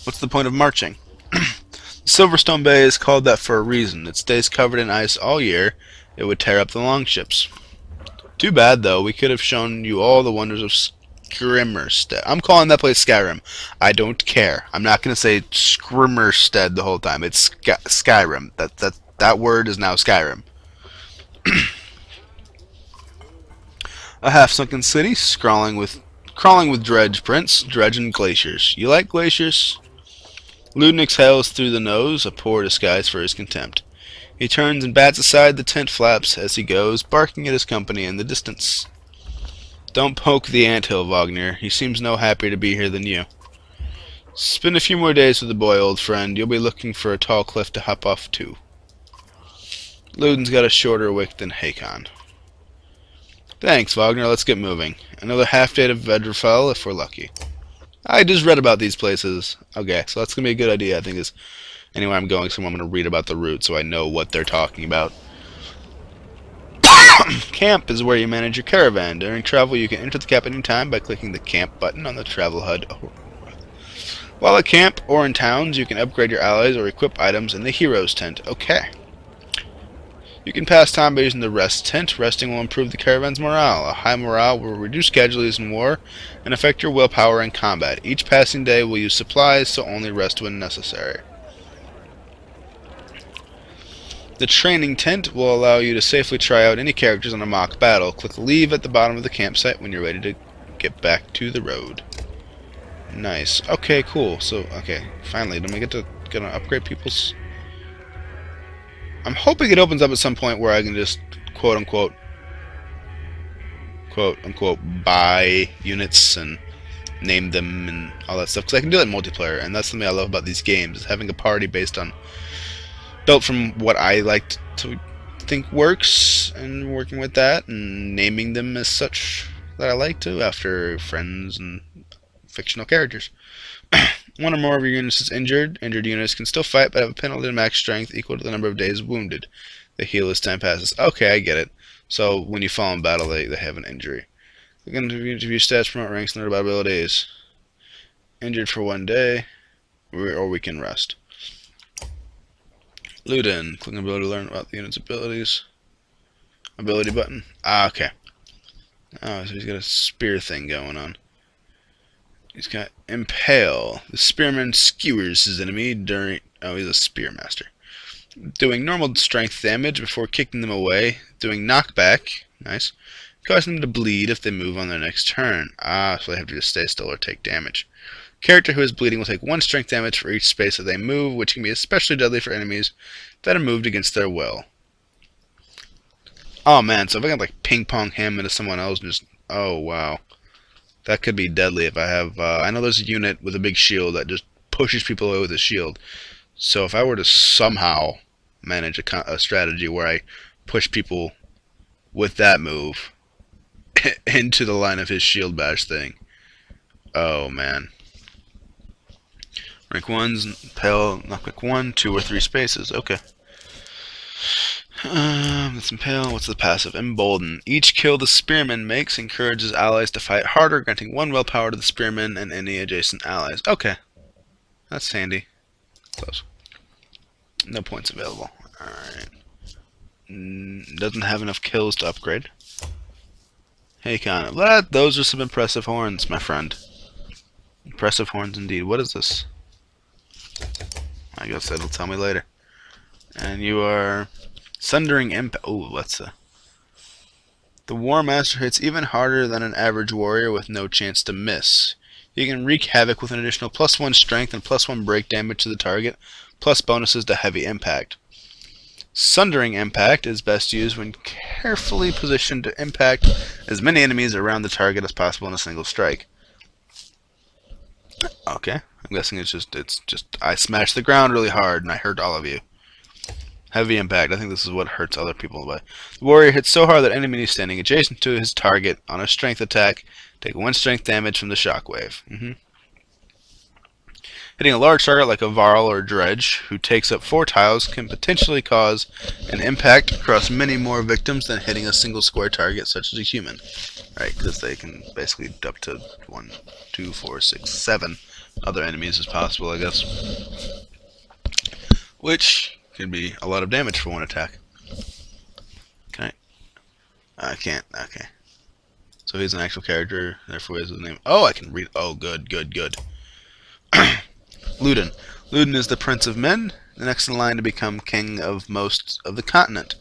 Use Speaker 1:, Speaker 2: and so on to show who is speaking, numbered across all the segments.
Speaker 1: What's the point of marching? Silverstone Bay is called that for a reason. It stays covered in ice all year. It would tear up the longships. Too bad, though. We could have shown you all the wonders of Skrimmerstead. I'm calling that place Skyrim. I don't care. I'm not going to say Skrimmerstead the whole time. It's Skyrim. That word is now Skyrim. A half-sunken city, crawling with dredge prints, dredge and glaciers. You like glaciers? Ludin exhales through the nose, a poor disguise for his contempt. He turns and bats aside the tent flaps as he goes, barking at his company in the distance. Don't poke the anthill, Wagner. He seems no happier to be here than you. Spend a few more days with the boy, old friend. You'll be looking for a tall cliff to hop off to. Ludin's got a shorter wick than Hakon. Thanks, Wagner. Let's get moving. Another half-day to Vedrfell if we're lucky. I just read about these places. Okay, so that's going to be a good idea, I think, is anywhere I'm going, so I'm going to read about the route so I know what they're talking about. Camp is where you manage your caravan. During travel, you can enter the camp anytime by clicking the camp button on the travel HUD. While at camp or in towns, you can upgrade your allies or equip items in the hero's tent. Okay. You can pass time by using the rest tent. Resting will improve the caravan's morale. A high morale will reduce casualties in war and affect your willpower in combat. Each passing day will use supplies, so only rest when necessary. The training tent will allow you to safely try out any characters on a mock battle. Click leave at the bottom of the campsite when you're ready to get back to the road. Nice. Okay, cool. So, okay, finally, don't we get to upgrade people's... I'm hoping it opens up at some point where I can just quote unquote buy units and name them and all that stuff, because I can do it in multiplayer, and that's something I love about these games, is having a party built from what I like to think works, and working with that and naming them as such that I like to after friends and fictional characters. One or more of your units is injured. Injured units can still fight, but have a penalty to max strength equal to the number of days wounded. They heal as time passes. Okay, I get it. So when you fall in battle, they have an injury. Click on view stats, promote ranks, and learn about abilities. Injured for 1 day, or we can rest. Ludin. Click on ability to learn about the unit's abilities. Ability button. Ah, okay. Oh, so he's got a spear thing going on. He's got Impale. The spearman skewers his enemy during... Oh, he's a spearmaster. Doing normal strength damage before kicking them away. Doing knockback. Nice. Causing them to bleed if they move on their next turn. Ah, so they have to just stay still or take damage. Character who is bleeding will take 1 strength damage for each space that they move, which can be especially deadly for enemies that are moved against their will. Oh man, so if I can like ping pong him into someone else and just... Oh wow. That could be deadly if I have... I know there's a unit with a big shield that just pushes people away with a shield. So if I were to somehow manage a strategy where I push people with that move into the line of his shield bash thing. Oh man. Rank 1's Impale, knockback 1, 2 or 3 spaces. Okay. Let's Impale. What's the passive? Embolden. Each kill the spearman makes encourages allies to fight harder, granting 1 willpower to the spearman and any adjacent allies. Okay. That's handy. Close. No points available. Alright. Doesn't have enough kills to upgrade. Hey, Con. Those are some impressive horns, my friend. Impressive horns indeed. What is this? I guess it'll tell me later. And you are... Sundering Impact. Oh, let's The War Master hits even harder than an average warrior with no chance to miss. You can wreak havoc with an additional +1 strength and +1 break damage to the target, plus bonuses to heavy impact. Sundering Impact is best used when carefully positioned to impact as many enemies around the target as possible in a single strike. Okay, I'm guessing it's just I smashed the ground really hard and I hurt all of you. Heavy impact. I think this is what hurts other people. But the warrior hits so hard that enemies standing adjacent to his target on a strength attack take 1 strength damage from the shockwave. Hitting a large target like a Varl or Dredge, who takes up 4 tiles, can potentially cause an impact across many more victims than hitting a single square target such as a human. Right, because they can basically up to 1, 2, 4, 6, 7 other enemies as possible, I guess. Which can be a lot of damage for one attack. Can I can't. Okay. So he's an actual character, therefore he has a name. Oh, I can read. Oh, good, good, good. Ludin. Ludin is the prince of men, the next in line to become king of most of the continent.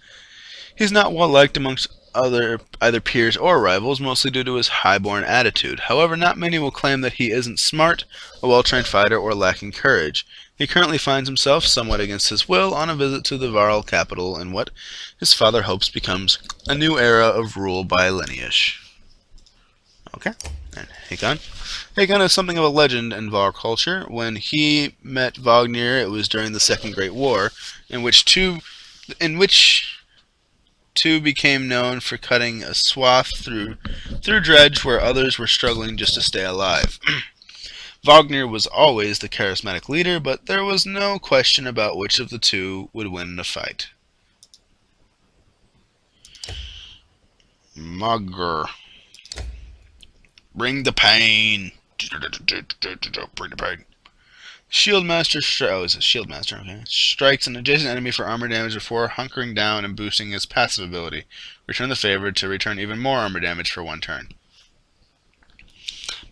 Speaker 1: He's not well liked amongst either peers or rivals, mostly due to his highborn attitude. However, not many will claim that he isn't smart, a well-trained fighter, or lacking courage. He currently finds himself, somewhat against his will, on a visit to the Varl capital in what his father hopes becomes a new era of rule by lineage. Okay, and Hakon. Hakon is something of a legend in Var culture. When he met Wagner, it was during the Second Great War, in which two became known for cutting a swath through dredge where others were struggling just to stay alive. Wagner was always the charismatic leader, but there was no question about which of the two would win in a fight. Mugger. Bring the pain. Bring the pain. Shieldmaster is a Shieldmaster, okay. Strikes an adjacent enemy for armor damage before hunkering down and boosting his passive ability. Return the favor to return even more armor damage for one turn.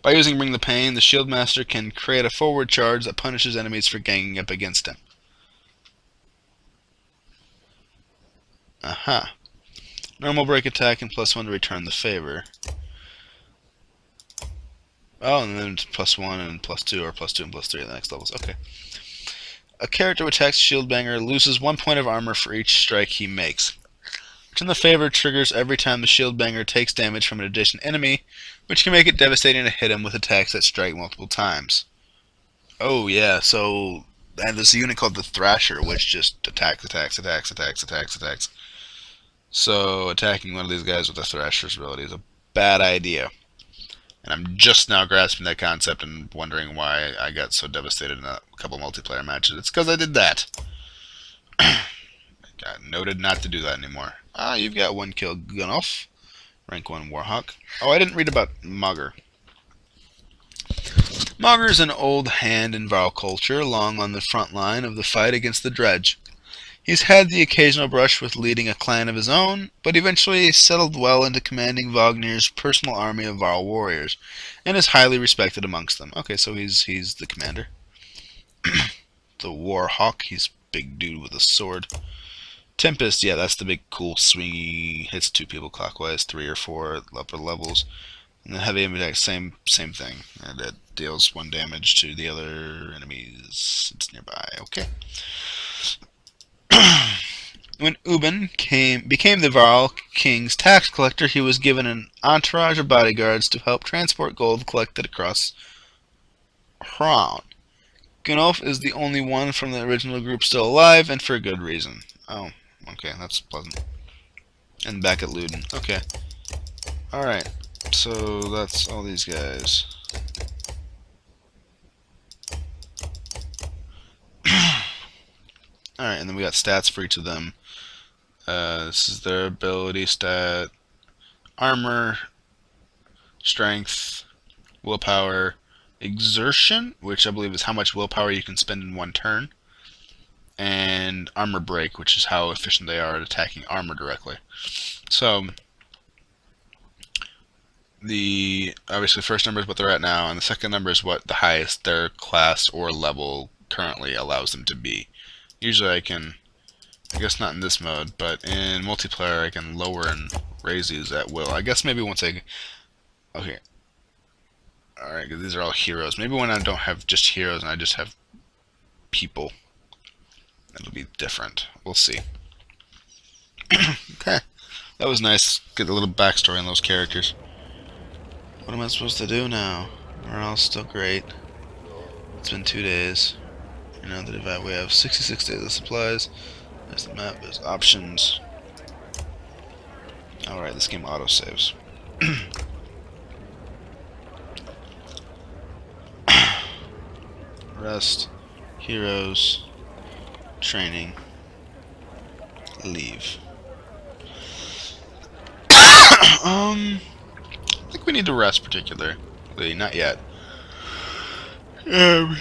Speaker 1: By using Bring the Pain, the Shieldmaster can create a forward charge that punishes enemies for ganging up against him. Aha. Normal break attack and +1 to return the favor. Oh, and then it's +1 and +2, or +2 and +3 at the next levels. Okay. A character who attacks Shieldbanger loses 1 point of armor for each strike he makes. Return the favor triggers every time the Shieldbanger takes damage from an adjacent enemy, which can make it devastating to hit him with attacks that strike multiple times. Oh yeah, so there's a unit called the Thrasher, which just attacks. So attacking one of these guys with the Thrasher's ability is a bad idea. And I'm just now grasping that concept and wondering why I got so devastated in a couple multiplayer matches. It's because I did that. Got noted not to do that anymore. Ah, you've got 1 kill, Gunnulf. Rank 1 Warhawk. Oh, I didn't read about Mogger. Mogger is an old hand in Varl culture, long on the front line of the fight against the Dredge. He's had the occasional brush with leading a clan of his own, but eventually settled well into commanding Wagner's personal army of Varl warriors, and is highly respected amongst them. Okay, so he's the commander. The Warhawk, he's big dude with a sword. Tempest, yeah, that's the big cool swingy, hits 2 people clockwise, 3 or 4 upper levels. And the heavy attack, same thing. And it deals 1 damage to the other enemies it's nearby. Okay. When Ubin became the Varl king's tax collector, he was given an entourage of bodyguards to help transport gold collected across Hraun. Gunnulf is the only one from the original group still alive, and for good reason. Oh, okay, that's pleasant. And back at Ludin. Okay. Alright, so that's all these guys. Alright, and then we got stats for each of them. This is their ability stat. Armor, strength, willpower, exertion, which I believe is how much willpower you can spend in 1 turn, and armor break, which is how efficient they are at attacking armor directly. So, the obviously first number is what they're at now, and the second number is what the highest their class or level currently allows them to be. Usually I guess not in this mode, but in multiplayer I can lower and raise these at will. I guess maybe once okay. Alright, because these are all heroes. Maybe when I don't have just heroes and I just have people, it'll be different. We'll see. Okay. That was nice. Get a little backstory on those characters. What am I supposed to do now? Morale's still great. It's been 2 days. You know, we have 66 days of supplies. There's the map, there's options. Alright, this game autosaves. Rest, heroes, training, leave. I think we need to rest particularly. Not yet. Um,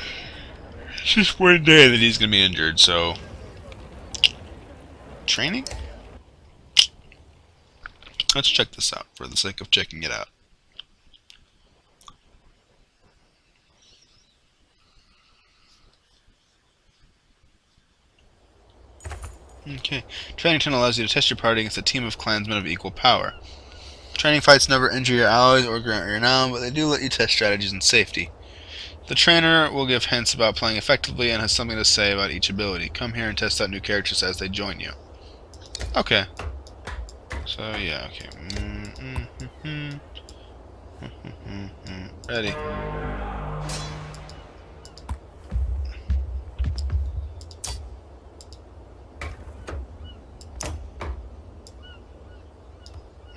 Speaker 1: it's just one day that he's gonna be injured, so training? Let's check this out for the sake of checking it out. Okay. Training 10 allows you to test your party against a team of clansmen of equal power. Training fights never injure your allies or grant renown, but they do let you test strategies in safety. The trainer will give hints about playing effectively and has something to say about each ability. Come here and test out new characters as they join you. Okay. So, yeah, okay. Ready.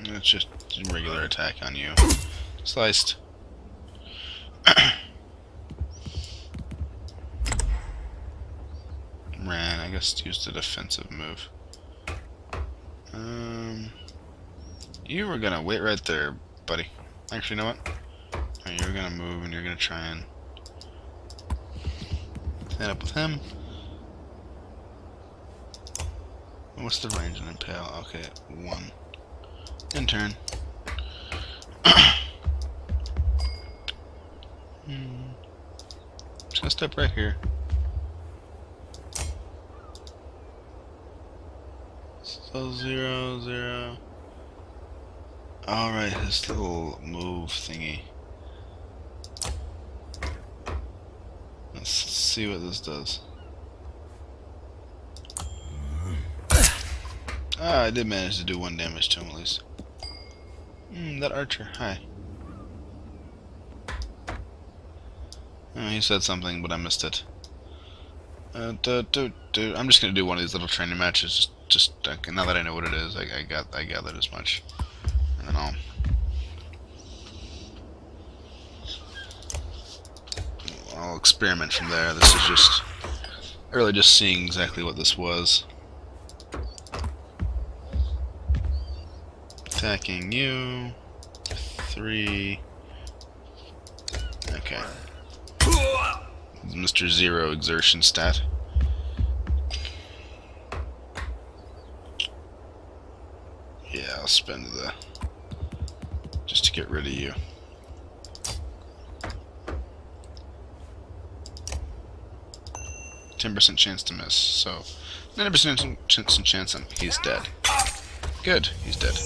Speaker 1: It's just a regular attack on you. Sliced. Ran, I guess used a defensive move. You were gonna wait right there, buddy. Actually, you know what? You were gonna move and you're gonna try and stand up with him. What's the range on Impale? Okay, 1. In turn. Just gonna step right here. So 0, 0. Alright, his little move thingy. Let's see what this does. Ah, I did manage to do 1 damage to him at least. That archer, hi. Oh, he said something, but I missed it. I'm just gonna do one of these little training matches. Just now that I know what it is, I gathered as much, and then I'll experiment from there. This is just really just seeing exactly what this was. Attacking you. 3. Okay. Mr. Zero exertion stat. Yeah, I'll spend the just to get rid of you. %10 chance to miss, so 90% chance he's dead. Good, he's dead.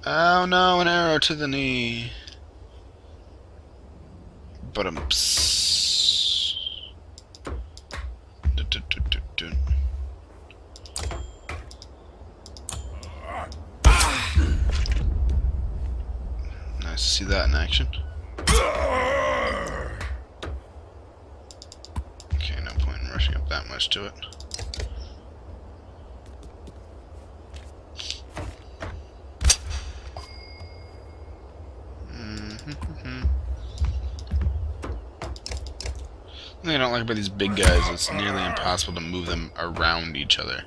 Speaker 1: Oh no, an arrow to the knee. But nice to see that in action. Okay, no point in rushing up that much to it. The thing I don't like about these big guys is it's nearly impossible to move them around each other.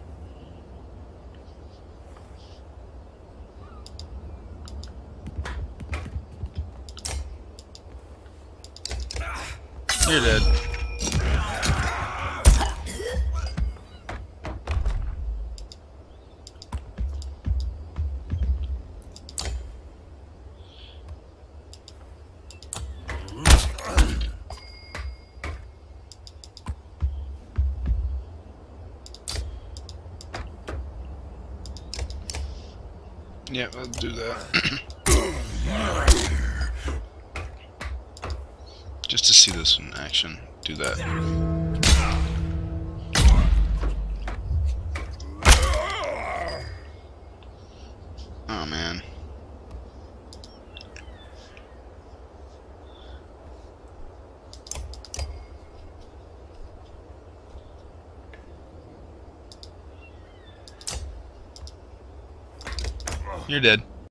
Speaker 1: You're dead. Yeah, we'll do that. Just to see this in action, do that. Oh man. You're dead.